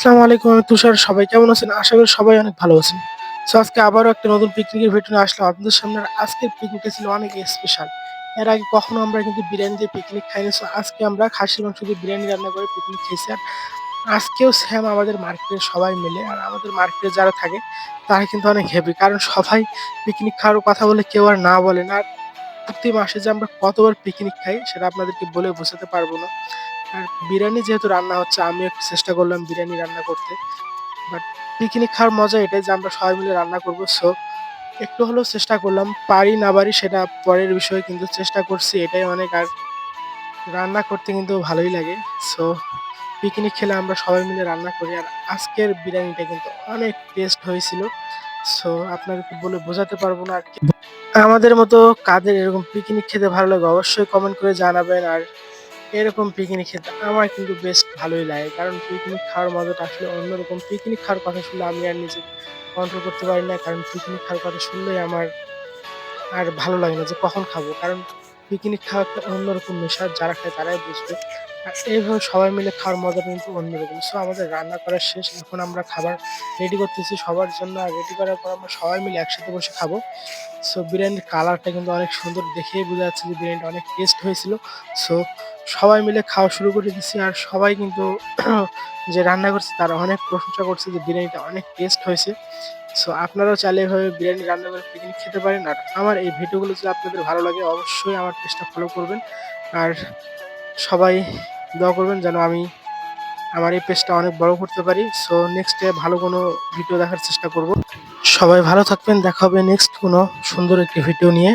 আসসালামু আলাইকুম। আমি তুষার। সবাই কেমন আছেন? আশা করি সবাই অনেক ভালো আছেন। সো আজকে আবারও একটা নতুন পিকনিকের ভিডিও নিয়ে আসলাম আপনাদের সামনে। আর আজকের পিকনিকটা ছিল অনেক স্পেশাল। এর আগে কখনো আমরা কিন্তু বিরিয়ানি দিয়ে পিকনিক খাইনি। সো আজকে আমরা খাসির মাংস দিয়ে বিরিয়ানি রান্না করে পিকনিক খেয়েছি। আর আজকেও সেম আমাদের মার্কেটের সবাই মিলে, আর আমাদের মার্কেটে যারা থাকে তারা কিন্তু অনেক হ্যাপি। কারণ সবাই পিকনিক খাওয়ার কথা বলে কেউ আর না বলে না। আর প্রতি মাসে যে আমরা কতবার পিকনিক খাই সেটা আপনাদেরকে বলে বোঝাতে পারবো না। আর বিরিয়ানি যেহেতু রান্না হচ্ছে, আমিও একটু চেষ্টা করলাম বিরিয়ানি রান্না করতে। বাট পিকনিক খাওয়ার মজা এটাই যে আমরা সবাই মিলে রান্না করব। সো একটু হলেও চেষ্টা করলাম। পারি না পারি সেটা পরের বিষয়, কিন্তু চেষ্টা করছি এটাই অনেক। আর রান্না করতে কিন্তু ভালোই লাগে। সো পিকনিক খেলে আমরা সবাই মিলে রান্না করি। আর আজকের বিরিয়ানিটা কিন্তু অনেক টেস্ট হয়েছিল। সো আপনাদেরকে বলে বোঝাতে পারবো না। আর আমাদের মতো কাদের এরকম পিকনিক খেতে ভালো লাগে অবশ্যই কমেন্ট করে জানাবেন। আর এরকম পিকনিক খেতে আমার কিন্তু বেশ ভালোই লাগে। কারণ পিকনিক খাওয়ার মজাটা আসলে অন্যরকম। পিকনিক খাওয়ার কথা শুনলে আমি আর নিজেকে কন্ট্রোল করতে পারি না। কারণ পিকনিক খাওয়ার কথা শুনলেই আমার আর ভালো লাগে না যে কখন খাবো। কারণ পিকনিক খাওয়া একটা অন্যরকম নেশা, যারা খায় তারাই বুঝবে। আর এইভাবে সবাই মিলে খাওয়ার মজাটা কিন্তু অন্যরকম। সো আমাদের রান্না করা শেষ। এখন আমরা খাবার রেডি করতেছি সবার জন্য। আর রেডি করার পর আমরা সবাই মিলে একসাথে বসে খাবো। সো বিরিয়ানির কালারটা কিন্তু অনেক সুন্দর, দেখেই বোঝা যাচ্ছে যে বিরিয়ানিটা অনেক টেস্ট হয়েছিল। সো সবাই মিলে খাওয়া শুরু করে দিছি। আর সবাই কিন্তু যে রান্না করছে তারা অনেক প্রশংসা করছে যে বিরিয়ানিটা অনেক টেস্ট হয়েছে। সো আপনারাও চাইলে এভাবে বিরিয়ানি রান্না করে পিকনিক খেতে পারেন। আর আমার এই ভিডিওগুলো যদি আপনাদের ভালো লাগে অবশ্যই আমার পেজটা ফলো করবেন। আর সবাই দোয়া করবেন যেন আমি আমার এই পেজটা অনেক বড় করতে পারি। সো নেক্সট ডে ভালো কোনো ভিডিও দেখার চেষ্টা করব। সবাই ভালো থাকবেন। দেখা হবে নেক্সট কোনো সুন্দর একটি ভিডিও নিয়ে।